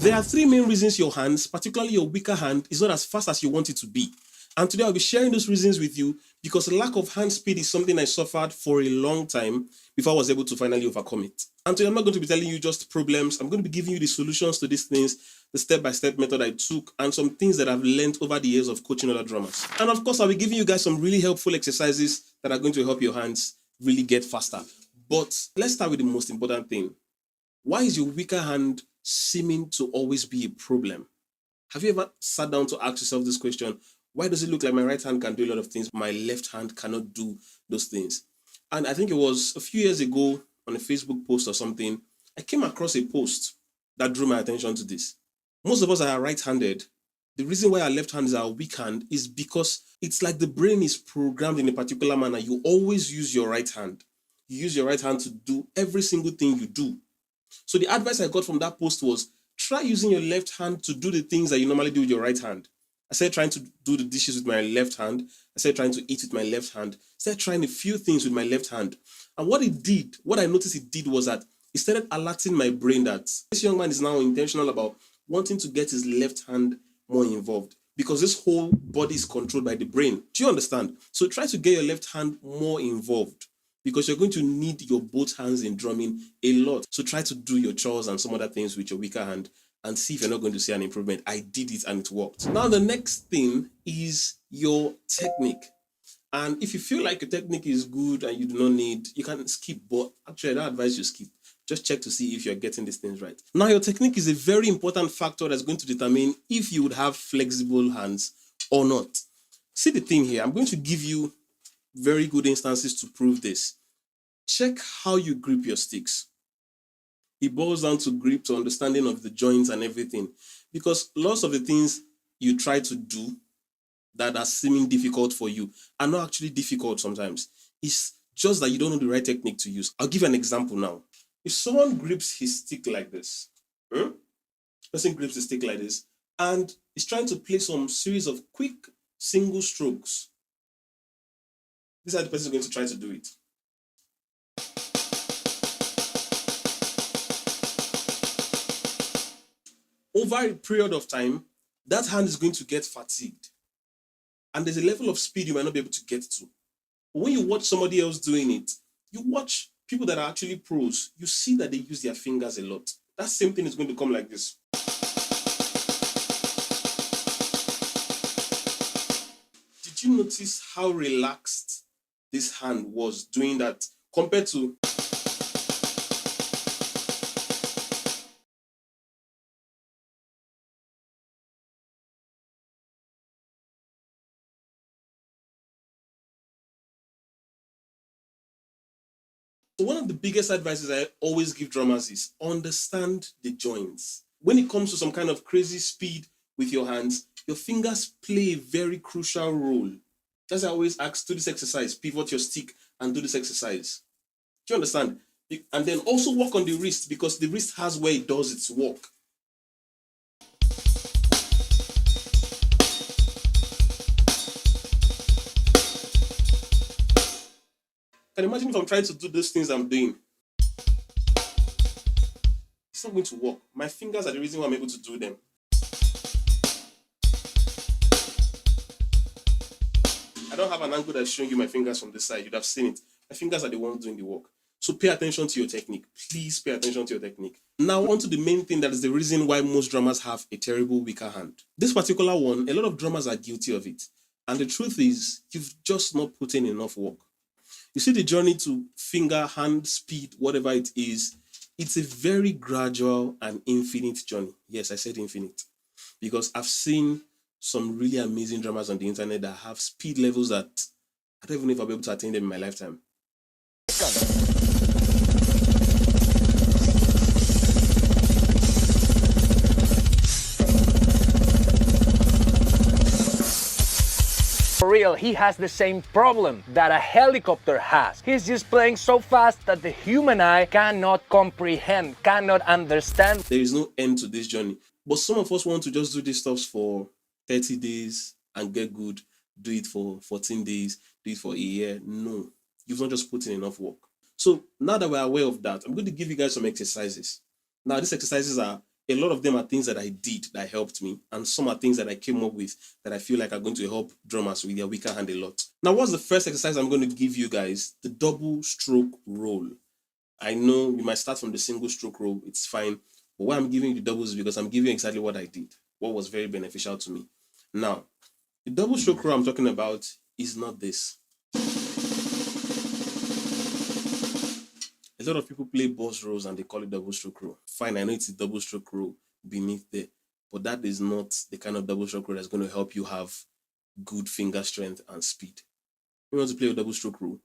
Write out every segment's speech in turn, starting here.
There are three main reasons your hands, particularly your weaker hand, is not as fast as you want it to be. And today I'll be sharing those reasons with you because lack of hand speed is something I suffered for a long time before I was able to finally overcome it. And today I'm not going to be telling you just problems. I'm going to be giving you the solutions to these things, the step-by-step method I took, and some things that I've learned over the years of coaching other drummers. And of course, I'll be giving you guys some really helpful exercises that are going to help your hands really get faster. But let's start with the most important thing. Why is your weaker hand seeming to always be a problem? Have you ever sat down to ask yourself this question? Why does it look like my right hand can do a lot of things, my left hand cannot do those things? And I think it was a few years ago on a Facebook post or something, I came across a post that drew my attention to this. Most of us are right-handed. The reason why our left hand is our weak hand is because it's like the brain is programmed in a particular manner. You always use your right hand. You use your right hand to do every single thing you do. So the advice I got from that post was, try using your left hand to do the things that you normally do with your right hand. I started trying to do the dishes with my left hand. I started trying to eat with my left hand. I started trying a few things with my left hand. And what I noticed it did was that it started alerting my brain that this young man is now intentional about wanting to get his left hand more involved because this whole body is controlled by the brain. Do you understand? So try to get your left hand more involved because you're going to need your both hands in drumming a lot. So try to do your chores and some other things with your weaker hand and see if you're not going to see an improvement. I did it and it worked. Now, the next thing is your technique. And if you feel like your technique is good and you do not need, you can skip, but actually I don't advise you skip. Just check to see if you're getting these things right. Now, your technique is a very important factor that's going to determine if you would have flexible hands or not. See the thing here, I'm going to give you very good instances to prove this. Check how you grip your sticks. It boils down to grip, to understanding of the joints and everything. Because lots of the things you try to do that are seeming difficult for you are not actually difficult sometimes. It's just that you don't know the right technique to use. I'll give you an example now. If someone grips his stick like this, person grips the stick like this, and is trying to play some series of quick single strokes, this is how the person is going to try to do it. Over a period of time, that hand is going to get fatigued. And there's a level of speed you might not be able to get to. But when you watch somebody else doing it, you watch people that are actually pros, you see that they use their fingers a lot. That same thing is going to come like this. Did you notice how relaxed this hand was doing that compared to So one of the biggest advices I always give drummers is understand the joints. When it comes to some kind of crazy speed with your hands, your fingers play a very crucial role. That's why I always ask, do this exercise, pivot your stick and do this exercise. Do you understand? And then also work on the wrist because the wrist has where it does its work. Can you imagine if I'm trying to do those things I'm doing? It's not going to work. My fingers are the reason why I'm able to do them. I don't have an angle that's showing you my fingers from this side. You'd have seen it. My fingers are the ones doing the work. So pay attention to your technique. Please pay attention to your technique. Now on to the main thing that is the reason why most drummers have a terrible weaker hand. This particular one, a lot of drummers are guilty of it. And the truth is, you've just not put in enough work. You see the journey to finger, hand, speed, whatever it is, it's a very gradual and infinite journey. Yes, I said infinite. Because I've seen some really amazing drummers on the internet that have speed levels that I don't even know if I'll be able to attain them in my lifetime. For real, he has the same problem that a helicopter has. He's just playing so fast that the human eye cannot comprehend, cannot understand. There is no end to this journey. But some of us want to just do these stuff for 30 days and get good. Do it for 14 days, do it for a year. No, you've not just put in enough work. So now that we're aware of that, I'm going to give you guys some exercises. Now, these exercises are A lot of them are things that I did that helped me, and some are things that I came up with that I feel like are going to help drummers with their weaker hand a lot. Now, what's the first exercise I'm going to give you guys? The double stroke roll. I know you might start from the single stroke roll, it's fine. But why I'm giving you the doubles is because I'm giving you exactly what I did, what was very beneficial to me. Now, the double stroke roll I'm talking about is not this. A lot of people play boss rolls and they call it double stroke roll. Fine, I know it's a double stroke roll beneath there, but that is not the kind of double stroke roll that's going to help you have good finger strength and speed. We want to play a double stroke roll.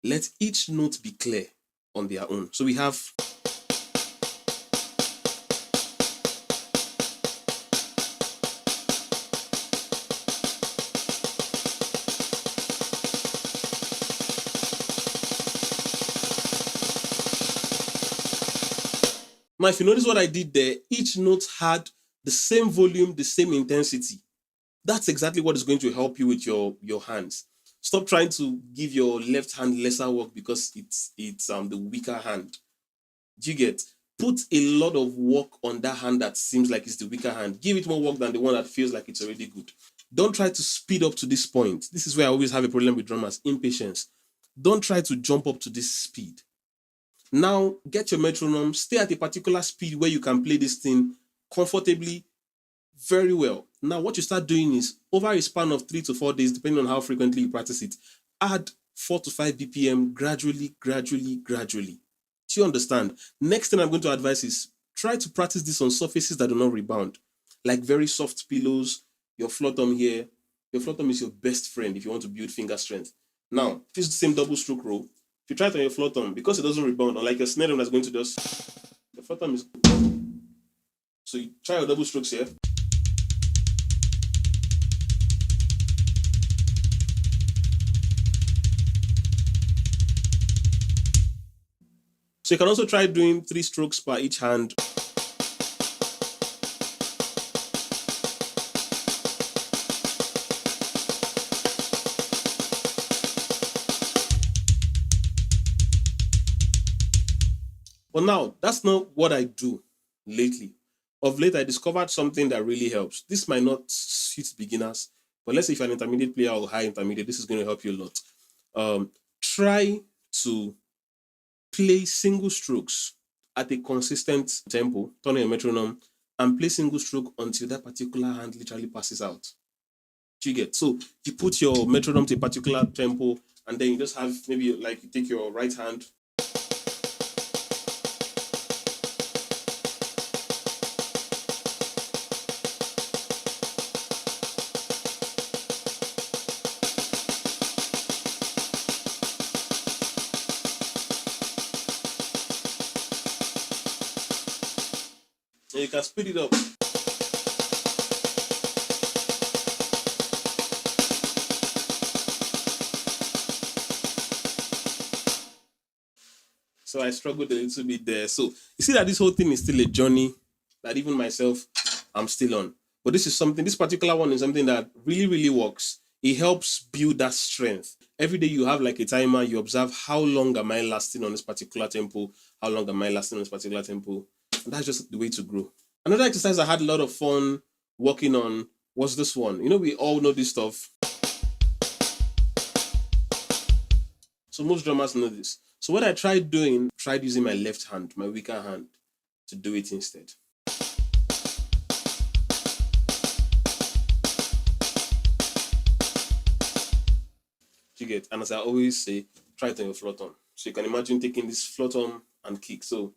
Let each note be clear on their own. So we have now, if you notice what I did there, each note had the same volume, the same intensity. That's exactly what is going to help you with your hands. Stop trying to give your left hand lesser work because it's the weaker hand. Do you get? Put a lot of work on that hand that seems like it's the weaker hand. Give it more work than the one that feels like it's already good. Don't try to speed up to this point. This is where I always have a problem with drummers, impatience. Don't try to jump up to this speed. Now, get your metronome, stay at a particular speed where you can play this thing comfortably, very well. Now, what you start doing is, over a span of 3 to 4 days, depending on how frequently you practice it, add 4 to 5 BPM gradually. Do you understand? Next thing I'm going to advise is, try to practice this on surfaces that do not rebound, like very soft pillows, your floor thumb here. Your floor thumb is your best friend if you want to build finger strength. Now, this is the same double stroke roll. If you try it on your floor thumb, because it doesn't rebound, unlike a snare drum that's going to just, the floor thumb is. So you try your double strokes here. So you can also try doing 3 strokes per each hand. But now, that's not what I do lately. Of late, I discovered something that really helps. This might not suit beginners, but let's say if you're an intermediate player or high intermediate, this is going to help you a lot. Try to play single strokes at a consistent tempo, turn on your metronome, and play single stroke until that particular hand literally passes out. Do you get? So you put your metronome to a particular tempo, and then you just have maybe like you take your right hand. And you can speed it up. So I struggled a little bit there. So you see that this whole thing is still a journey that even myself, I'm still on. But this is something, this particular one is something that really works. It helps build that strength. Every day you have like a timer, you observe how long am I lasting on this particular tempo, how long am I lasting on this particular tempo. And that's just the way to grow. Another exercise I had a lot of fun working on was this one. You know, we all know this stuff. So most drummers know this. So what I tried using my left hand, my weaker hand, to do it instead. You get? And as I always say, try it on your floor thumb. So you can imagine taking this floor thumb and kick. So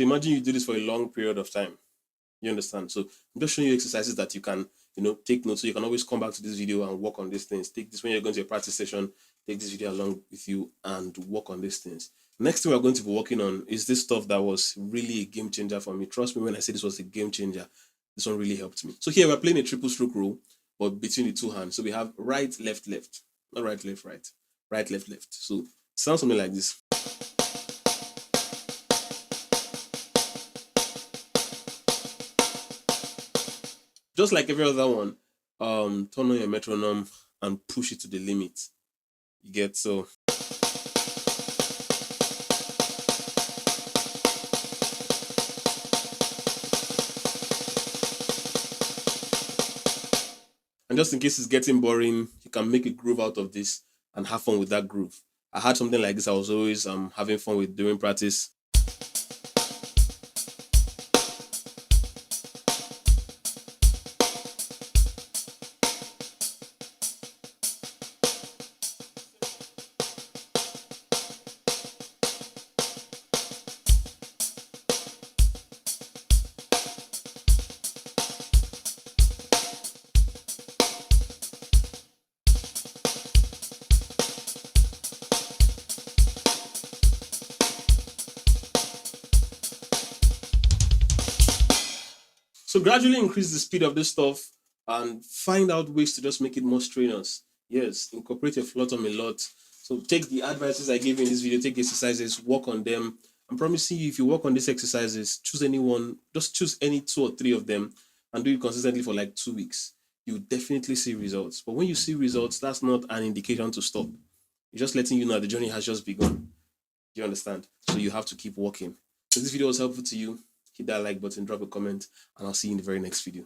imagine you do this for a long period of time. You understand? So I'm just showing you exercises that you can, take notes. So you can always come back to this video and work on these things. Take this when you're going to a practice session. Take this video along with you and work on these things. Next thing we're going to be working on is this stuff that was really a game changer for me. Trust me when I say this was a game changer. This one really helped me. So here we're playing a triple stroke roll, but between the two hands. So we have right, left, left. Not right, left, right. Right, left, left. So it sounds something like this. just like every other one, turn on your metronome and push it to the limit. You get so. And just in case it's getting boring, you can make a groove out of this and have fun with that groove. I had something like this. I was always having fun with during practice. So gradually increase the speed of this stuff and find out ways to just make it more strenuous. Yes, incorporate your flutum a lot. So take the advices I gave you in this video, take exercises, work on them. I'm promising you, if you work on these exercises, choose any one, just choose any 2 or 3 of them and do it consistently for like 2 weeks. You definitely see results. But when you see results, that's not an indication to stop. It's just letting you know the journey has just begun. Do you understand? So you have to keep working. So this video was helpful to you, hit that like button, drop a comment, and I'll see you in the very next video.